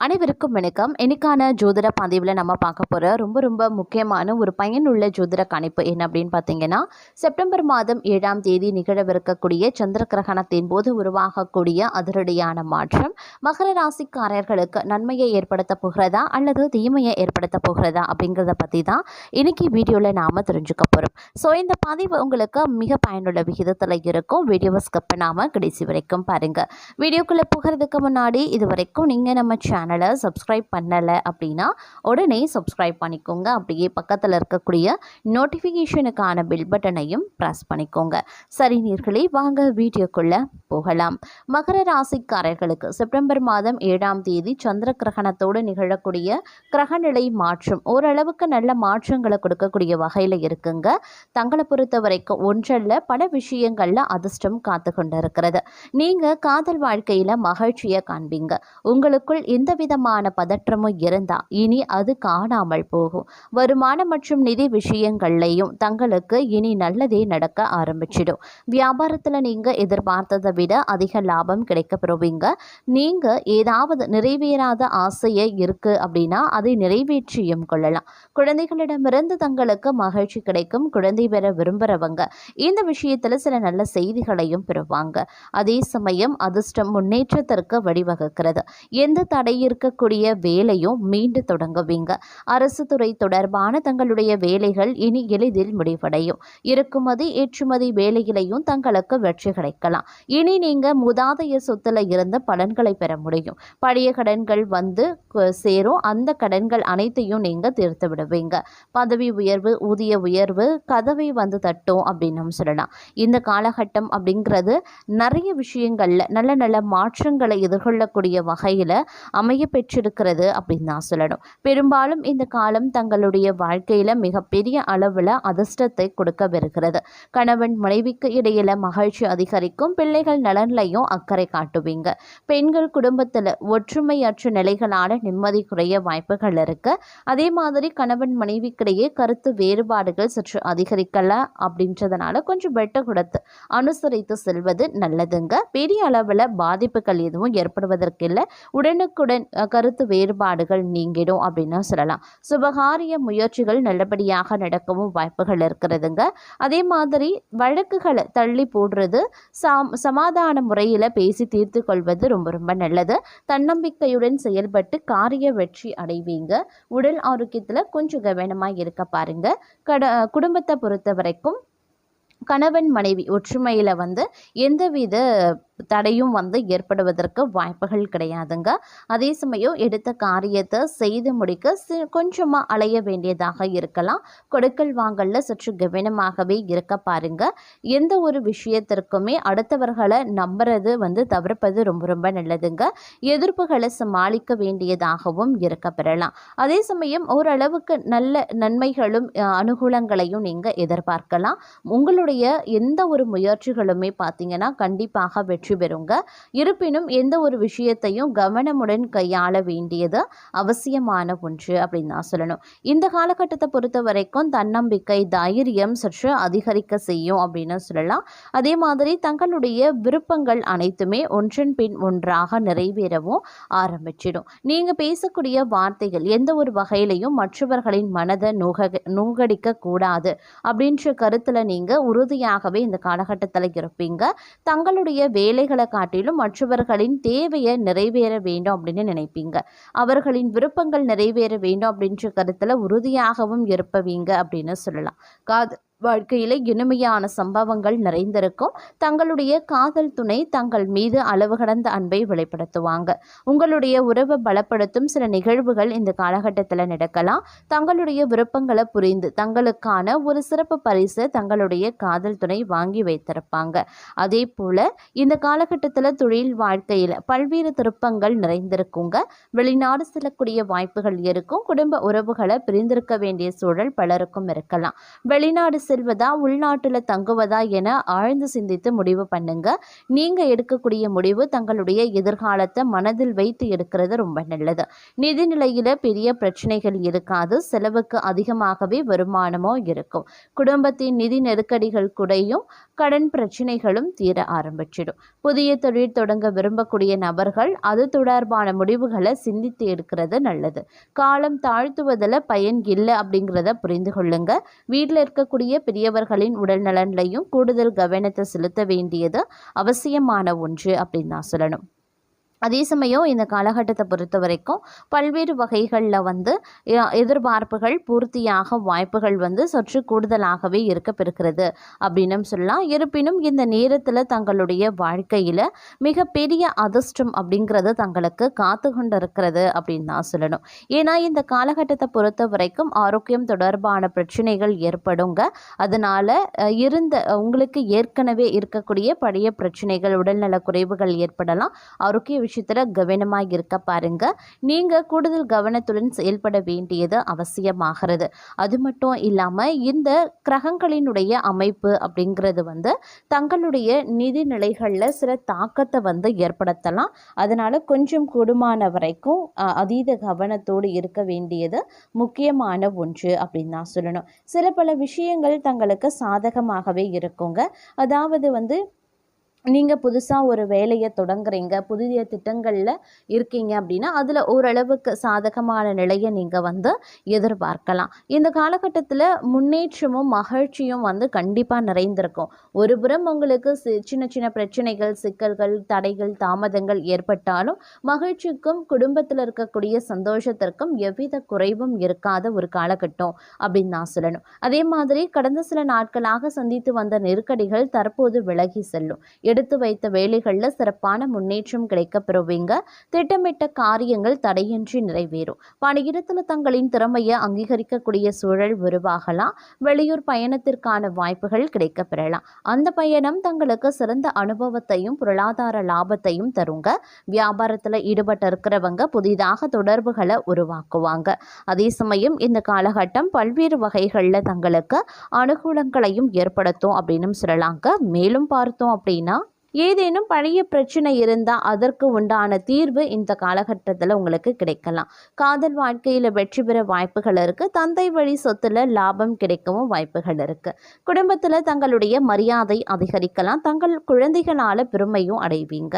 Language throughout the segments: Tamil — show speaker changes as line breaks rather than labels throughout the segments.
அனைவருக்கும் வணக்கம். இன்னைக்கான ஜோதிட பதிவில் நம்ம பார்க்க போகிற ரொம்ப ரொம்ப முக்கியமான ஒரு பயனுள்ள ஜோதிட கணிப்பு என்ன அப்படின்னு பார்த்தீங்கன்னா, செப்டம்பர் மாதம் 7ஆம் தேதி நிகழவிருக்கக்கூடிய சந்திர கிரகணத்தின் போது உருவாகக்கூடிய அதிரடியான மாற்றம் மகர ராசிக்காரர்களுக்கு நன்மையை ஏற்படுத்த போகிறதா அல்லது தீமையை ஏற்படுத்த போகிறதா அப்படிங்கிறத பற்றி தான் இன்னைக்கு வீடியோவில் நாம் தெரிஞ்சுக்க போகிறோம். ஸோ இந்த பதிவு உங்களுக்கு மிக பயனுள்ள விகிதத்தில் இருக்கும். வீடியோவை ஸ்கிப் பண்ணாமல் கடைசி வரைக்கும் பாருங்கள். வீடியோக்குள்ளே போகிறதுக்கு முன்னாடி இது வரைக்கும் நீங்கள் நம்ம சேனலை சப்ஸ்கிரைப் பண்ணலை அப்படின்னா உடனே சப்ஸ்கிரைப் பண்ணிக்கோங்க. அப்படியே பக்கத்தில் இருக்கக்கூடிய நோட்டிஃபிகேஷனுக்கான பெல் பட்டனையும் ப்ரெஸ் பண்ணிக்கோங்க. சரி நேயர்களே, வாங்க வீடியோக்குள்ளே போகலாம். மகர ராசிக்காரர்களுக்கு செப்டம்பர் மாதம் 7ஆம் தேதி சந்திர கிரகணத்தோடு நிகழக்கூடிய கிரகநிலை மாற்றம் ஓரளவுக்கு நல்ல மாற்றங்களை கொடுக்கக்கூடிய வகையில் இருக்குங்க. தங்களை பொறுத்த வரைக்கும் ஒன்றல்ல பல விஷயங்களில் அதிர்ஷ்டம் காத்து கொண்டு இருக்கிறது. நீங்கள் காதல் வாழ்க்கையில் மகிழ்ச்சியை காண்பீங்க. உங்களுக்குள் எந்த விதமான பதற்றமும் இருந்தா இனி அது காணாமல் போகும். வருமானம் மற்றும் நிதி விஷயங்கள்லையும் தங்களுக்கு இனி நல்லதே நடக்க ஆரம்பிச்சிடும். வியாபாரத்தில் நீங்க எதிர்பார்த்ததை விட அதிக லாபம் கிடைக்க பெறுவீங்க. நீங்க ஏதாவது நிறைவேறாத ஆசையை இருக்கு அப்படின்னா அதை நிறைவேற்றியும் கொள்ளலாம். குழந்தைகளிடமிருந்து தங்களுக்கு மகிழ்ச்சி கிடைக்கும். குழந்தை பெற விரும்புறவங்க இந்த விஷயத்துல சில நல்ல செய்திகளையும் பெறுவாங்க. அதே சமயம் அதிர்ஷ்டம் முன்னேற்றத்திற்கு வழிவகுக்கிறது. எந்த தடை இருக்கக்கூடிய வேலையும் மீண்டு தொடங்குவீங்க. அரசு துறை தொடர்பான தங்களுடைய வேலைகள் இனி எளிதில் முடிவடையும். இறக்குமதி ஏற்றுமதி வேலையிலையும் தங்களுக்கு வெற்றி கிடைக்கலாம். இனி நீங்க மூதாதைய சொத்துல இருந்து பலன்களை பெற முடியும். பழைய கடன்கள் வந்து சேரும். அந்த கடன்கள் அனைத்தையும் நீங்க தீர்த்து விடுவீங்க. பதவி உயர்வு, ஊதிய உயர்வு கதவை வந்து தட்டும் அப்படின்னு சொல்லலாம். இந்த காலகட்டம் அப்படிங்கிறது நிறைய விஷயங்கள்ல நல்ல நல்ல மாற்றங்களை எதிர்கொள்ளக்கூடிய வகையில அமைய பெற்றிருக்கிறது அப்படின்னு தான் சொல்லணும். பெரும்பாலும் இந்த காலம் தங்களுடைய வாழ்க்கையில மிகப்பெரிய அளவுல அதிர்ஷ்டத்தை கொடுக்கவிருக்கிறது. கணவன் மனைவிக்கு இடையில மகிழ்ச்சி அதிகரிக்கும். பிள்ளைகள் நலன்லையும் அக்கறை காட்டுவீங்க. பெண்கள் குடும்பத்துல ஒற்றுமையற்ற நிலைகளான நிம்மதி குறைய வாய்ப்புகள் இருக்கு. அதே மாதிரி கணவன் மனைவிக்கிடையே கருத்து வேறுபாடுகள் சற்று அதிகரிக்கலாம். அப்படின்றதுனால கொஞ்சம் வெட்ட கொடுத்து அனுசரித்து செல்வது நல்லதுங்க. பெரிய அளவுல பாதிப்புகள் எதுவும் ஏற்படுவதற்கு இல்லை. உடனுக்குடன் கருத்து வேறுபாடுகள் நீங்கிடும் அப்படின்னு சொல்லலாம். சுபகாரிய முயற்சிகள் நல்லபடியாக நடக்கவும் வாய்ப்புகள் இருக்கிறதுங்க. அதே மாதிரி வழக்குகளை தள்ளி போடுறது, சமாதான முறையில் பேசி தீர்த்து கொள்வது ரொம்ப ரொம்ப நல்லது. தன்னம்பிக்கையுடன் செயல்பட்டு காரிய வெற்றி அடைவீங்க. உடல் ஆரோக்கியத்தில் கொஞ்சம் கவனமாக இருக்க பாருங்க. குடும்பத்தை பொறுத்த வரைக்கும் கணவன் மனைவி ஒற்றுமையில் எந்தவித தடையும் ஏற்படுவதற்கு வாய்ப்புகள் கிடையாதுங்க. அதே சமயம் எடுத்த காரியத்தை செய்து முடிக்க கொஞ்சமாக அலைய வேண்டியதாக இருக்கலாம். கொடுக்கல் வாங்கல்ல சற்று கவனமாகவே இருக்க பாருங்க. எந்த ஒரு விஷயத்திற்குமே அடுத்தவர்களை நம்புறது தவிர்ப்பது ரொம்ப ரொம்ப நல்லதுங்க. எதிர்ப்புகளை சமாளிக்க வேண்டியதாகவும் இருக்க பெறலாம். அதே சமயம் ஓரளவுக்கு நல்ல நன்மைகளும் அனுகூலங்களையும் நீங்கள் எதிர்பார்க்கலாம். உங்களுடைய எந்த ஒரு முயற்சிகளுமே பார்த்தீங்கன்னா கண்டிப்பாக வெற்றி பெறுங்க. இருப்பினும் எந்த ஒரு விஷயத்தையும் கவனமுடன் கையாள வேண்டியது அவசியமான ஒன்று அப்படின்னு தான் சொல்லணும். இந்த காலகட்டத்தை பொறுத்த வரைக்கும் தன்னம்பிக்கை, தைரியம் சற்று அதிகரிக்க செய்யும் அப்படின்னு சொல்லலாம். அதே மாதிரி தங்களுடைய விருப்பங்கள் அனைத்துமே ஒன்றன் பின் ஒன்றாக நிறைவேறவும் ஆரம்பிச்சிடும். நீங்க பேசக்கூடிய வார்த்தைகள் எந்த ஒரு வகையிலையும் மற்றவர்களின் மனதை நோகடிக்க கூடாது அப்படின்ற கருத்துல நீங்க உறுதியாகவே இந்த காலகட்டத்தில் இருப்பீங்க. தங்களுடைய வேலைகளை காட்டிலும் மற்றவர்களின் தேவையை நிறைவேற வேண்டும் அப்படின்னு நினைப்பீங்க. அவர்களின் விருப்பங்கள் நிறைவேற வேண்டும் அப்படின்ற கருத்துல உறுதியாகவும் இருப்பவீங்க அப்படின்னு சொல்லலாம். வாழ்க்கையில இனிமையான சம்பவங்கள் நிறைந்திருக்கும். தங்களுடைய காதல் துணை தங்கள் மீது அளவு கடந்த அன்பை வெளிப்படுத்துவாங்க. உங்களுடைய உறவை பலப்படுத்தும் சில நிகழ்வுகள் இந்த காலகட்டத்தில் நடக்கலாம். தங்களுடைய விருப்பங்களை புரிந்து தங்களுக்கான ஒரு சிறப்பு பரிசு தங்களுடைய காதல் துணை வாங்கி வைத்திருப்பாங்க. அதே போல இந்த காலகட்டத்தில் தொழில் வாழ்க்கையில் பல்வேறு திருப்பங்கள் நிறைந்திருக்குங்க. வெளிநாடு செல்லக்கூடிய வாய்ப்புகள் இருக்கும். குடும்ப உறவுகளை பிரிந்திருக்க வேண்டிய சூழல் பலருக்கும் இருக்கலாம். வெளிநாடு செல்வதா உள்நாட்டில் தங்குவதா என ஆழ்ந்து சிந்தித்து முடிவு பண்ணுங்க. நீங்க எடுக்கக்கூடிய முடிவு தங்களுடைய எதிர்காலத்தை மனதில் வைத்து எடுக்கிறது ரொம்ப நல்லது. நிதி நிலையில பெரிய பிரச்சனைகள் இருக்காது. செலவுக்கு அதிகமாகவே வருமானமோ இருக்கும். குடும்பத்தின் நிதி நெருக்கடிகள் குறையும். கடன் பிரச்சனைகளும் தீர ஆரம்பிச்சிடும். புதிய தொழில் தொடங்க விரும்பக்கூடிய நபர்கள் அது தொடர்பான முடிவுகளை சிந்தித்து எடுக்கிறது நல்லது. காலம் தாழ்த்துவதில் பயன் இல்லை அப்படிங்கிறத புரிந்து கொள்ளுங்க. வீட்டில் இருக்கக்கூடிய பெரியவர்களின் உடல் நலன்லையும் கூடுதல் கவனத்தை செலுத்த வேண்டியது அவசியமான ஒன்று அப்படின்னு தான் சொல்லணும். அதே சமயம் இந்த காலகட்டத்தை பொறுத்த வரைக்கும் பல்வேறு வகைகளில் எதிர்பார்ப்புகள் பூர்த்தியாக வாய்ப்புகள் சற்று கூடுதலாகவே இருக்கப்பெறுகிறது அப்படின்னு சொல்லலாம். இருப்பினும் இந்த நேரத்தில் தங்களுடைய வாழ்க்கையில் மிகப்பெரிய அதிர்ஷ்டம் அப்படிங்கிறது தங்களுக்கு காத்து கொண்டிருக்கிறது அப்படின்னு தான் சொல்லணும். ஏன்னா இந்த காலகட்டத்தை பொறுத்த வரைக்கும் ஆரோக்கியம் தொடர்பான பிரச்சனைகள் ஏற்படுங்க. அதனால் உங்களுக்கு ஏற்கனவே இருக்கக்கூடிய பழைய பிரச்சனைகள் உடல்நல குறைவுகள் ஏற்படலாம். ஆரோக்கிய விஷயத்தில் கவனமாக இருக்க பாருங்க. நீங்கள் கூடுதல் கவனத்துடன் செயல்பட வேண்டியது அவசியமாகிறது. அது மட்டும் இல்லாமல் இந்த கிரகங்களினுடைய அமைப்பு அப்படிங்கிறது தங்களுடைய நிதி நிலைகளில் சில தாக்கத்தை ஏற்படுத்தலாம். அதனால் கொஞ்சம் கூடுமான வரைக்கும் அதீத கவனத்தோடு இருக்க வேண்டியது முக்கியமான ஒன்று அப்படின்னு தான் சொல்லணும். சில பல விஷயங்கள் தங்களுக்கு சாதகமாகவே இருக்குங்க. அதாவது நீங்கள் புதுசாக ஒரு வேலையை தொடங்குறீங்க, புதிய திட்டங்களில் இருக்கீங்க அப்படின்னா அதில் ஓரளவுக்கு சாதகமான நிலையை நீங்கள் எதிர்பார்க்கலாம். இந்த காலகட்டத்தில் முன்னேற்றமும் மகிழ்ச்சியும் கண்டிப்பாக நிறைந்திருக்கும். ஒருபுறம் உங்களுக்கு சின்ன சின்ன பிரச்சனைகள், சிக்கல்கள், தடைகள், தாமதங்கள் ஏற்பட்டாலும் மகிழ்ச்சிக்கும் குடும்பத்தில் இருக்கக்கூடிய சந்தோஷத்திற்கும் எவ்வித குறைவும் இருக்காத ஒரு காலகட்டம் அப்படின்னு நான் சொல்லணும். அதே மாதிரி கடந்த சில நாட்களாக சந்தித்து வந்த நெருக்கடிகள் தற்போது விலகி செல்லும். எடுத்து வைத்த வேலைகளில் சிறப்பான முன்னேற்றம் கிடைக்க பெறுவீங்க. திட்டமிட்ட காரியங்கள் தடையின்றி நிறைவேறும். பணியிடத்தில் தங்களின் திறமையை அங்கீகரிக்கக்கூடிய சூழல் உருவாகலாம். வெளியூர் பயணத்திற்கான வாய்ப்புகள் கிடைக்க பெறலாம். அந்த பயணம் தங்களுக்கு சிறந்த அனுபவத்தையும் பொருளாதார லாபத்தையும் தருங்க. வியாபாரத்தில் ஈடுபட்டு இருக்கிறவங்க புதிதாக தொடர்புகளை உருவாக்குவாங்க. அதே சமயம் இந்த காலகட்டம் பல்வேறு வகைகளில் தங்களுக்கு அனுகூலங்களையும் ஏற்படுத்தும் அப்படின்னு சொல்லலாங்க. மேலும் பார்த்தோம் அப்படின்னா ஏதேனும் பழைய பிரச்சனை இருந்தால் அதற்கு உண்டான தீர்வு இந்த காலகட்டத்தில் உங்களுக்கு கிடைக்கலாம். காதல் வாழ்க்கையில் வெற்றி பெற வாய்ப்புகள் இருக்குது. தந்தை வழி சொத்துல லாபம் கிடைக்கவும் வாய்ப்புகள் இருக்குது. குடும்பத்தில் தங்களுடைய மரியாதை அதிகரிக்கலாம். தங்கள் குழந்தைகளால் பெருமையும் அடைவீங்க.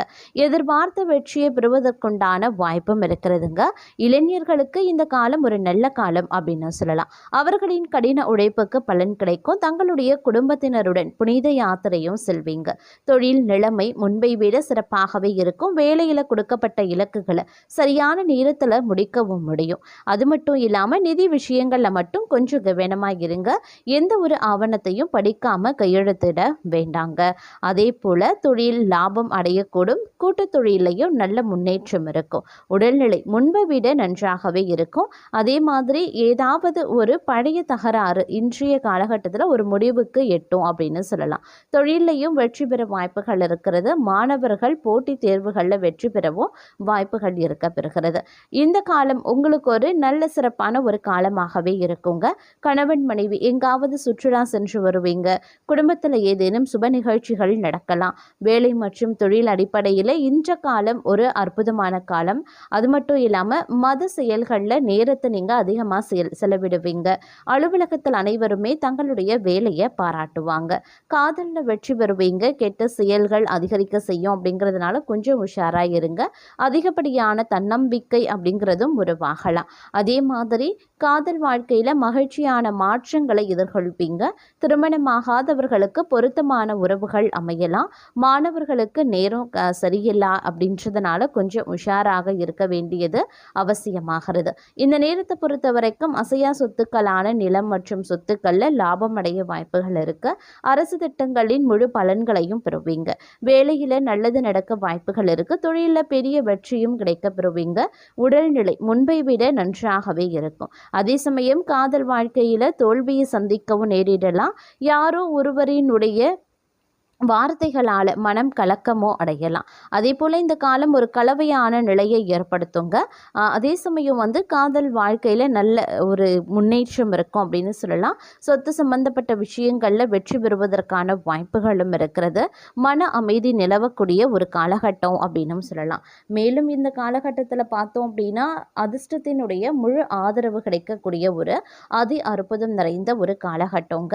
எதிர்பார்த்த வெற்றியை பெறுவதற்குண்டான வாய்ப்பும் இருக்கிறதுங்க. இளைஞர்களுக்கு இந்த காலம் ஒரு நல்ல காலம் அப்படின்னு சொல்லலாம். அவர்களின் கடின உழைப்புக்கு பலன் கிடைக்கும். தங்களுடைய குடும்பத்தினருடன் புனித யாத்திரையும் செல்வீங்க. தொழில் நில முன்பை விட சிறப்பாகவே இருக்கும். வேலையில் கொடுக்கப்பட்ட இலக்குகளை சரியான நேரத்தில் முடிக்கவும் முடியும். அது மட்டும் இல்லாமல் நிதி விஷயங்களில் மட்டும் கொஞ்சம் கவனமாக இருங்க. எந்த ஒரு ஆவணத்தையும் படிக்காம கையெழுத்திட வேண்டாங்க. அதே போல தொழில் லாபம் அடையக்கூடும். கூட்டு தொழிலையும் நல்ல முன்னேற்றம் இருக்கும். உடல்நிலை முன்பை விட நன்றாகவே இருக்கும். அதே மாதிரி ஏதாவது ஒரு பழைய தகராறு இன்றைய காலகட்டத்தில் ஒரு முடிவுக்கு எட்டும் அப்படின்னு சொல்லலாம். தொழிலையும் வெற்றி பெற வாய்ப்புகள் இருக்கிறது. மாணவர்கள் போட்டித் தேர்வுகளில் வெற்றி பெறவும் வாய்ப்புகள் இருக்க பெறுகிறது. இந்த காலம் உங்களுக்கு ஒரு நல்ல சிறப்பான ஒரு காலமாகவே இருக்குங்க. கணவன் மனைவி எங்காவது சுற்றுலா சென்று வருவீங்க. குடும்பத்தில் ஏதேனும் சுப நிகழ்ச்சிகள் நடக்கலாம். வேலை மற்றும் தொழில் அடிப்படையில் இன்ற காலம் ஒரு அற்புதமான காலம். அது மட்டும் இல்லாமல் மத செயல்களில் நேரத்தை நீங்கள் அதிகமாக செலவிடுவீங்க. அலுவலகத்தில் அனைவருமே தங்களுடைய வேலையை பாராட்டுவாங்க. காதலில் வெற்றி பெறுவீங்க. கெட்ட செயல்கள் அதிகரிக்க செய்யும் அப்படிங்கிறதுனால கொஞ்சம் உஷாராக இருங்க. அதிகப்படியான தன்னம்பிக்கை அப்படிங்கிறதும் உருவாகலாம். அதே மாதிரி காதல் வாழ்க்கையில் மகிழ்ச்சியான மாற்றங்களை எதிர்கொள்வீங்க. திருமணமாகாதவர்களுக்கு பொருத்தமான உறவுகள் அமையலாம். மாணவர்களுக்கு நேரம் சரியில்லை அப்படின்றதுனால கொஞ்சம் உஷாராக இருக்க வேண்டியது அவசியமாகிறது. இந்த நேரத்தை பொறுத்த வரைக்கும் அசையா சொத்துக்களான நிலம் மற்றும் சொத்துக்களில் லாபம் அடைய வாய்ப்புகள் இருக்கு. அரசு திட்டங்களின் முழு பலன்களையும் பெறுவீங்க. வேலையில் நல்லது நடக்க வாய்ப்புகள் இருக்கு. தொழிலில் பெரிய வெற்றியும் கிடைக்க பெறுவீங்க. உடல்நிலை முன்பை விட நன்றாகவே இருக்கும். அதே சமயம் காதல் வாழ்க்கையில் தோல்வியை சந்திக்கவும் நேரிடலாம். யாரோ ஒருவரினுடைய வார்த்தைகளால் மனம் கலக்கமோ அடையலாம். அதே போல் இந்த காலம் ஒரு கலவையான நிலையை ஏற்படுத்துங்க. அதே சமயம் வந்து காதல் வாழ்க்கையில் நல்ல ஒரு முன்னேற்றம் இருக்கும் அப்படின்னு சொல்லலாம். சொத்து சம்பந்தப்பட்ட விஷயங்களில் வெற்றி பெறுவதற்கான வாய்ப்புகளும் இருக்கிறது. மன அமைதி நிலவக்கூடிய ஒரு காலகட்டம் அப்படின்னும் சொல்லலாம். மேலும் இந்த காலகட்டத்தில் பார்த்தோம் அப்படின்னா அதிர்ஷ்டத்தினுடைய முழு ஆதரவு கிடைக்கக்கூடிய ஒரு அதி அற்புதம் நிறைந்த ஒரு காலகட்டங்க.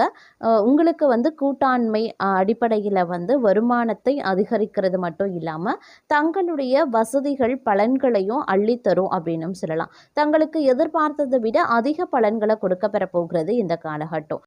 உங்களுக்கு வந்து கூட்டாண்மை அடிப்படையில் வந்து வருமானத்தை அதிகரிக்கிறது மட்டும் இல்லாமல் தங்களுடைய வசதிகள் பலன்களையும் அள்ளித்தரும் அப்படின்னும் சொல்லலாம். தங்களுக்கு எதிர்பார்த்ததை விட அதிக பலன்களை கொடுக்க பெற போகிறது இந்த காலகட்டம்.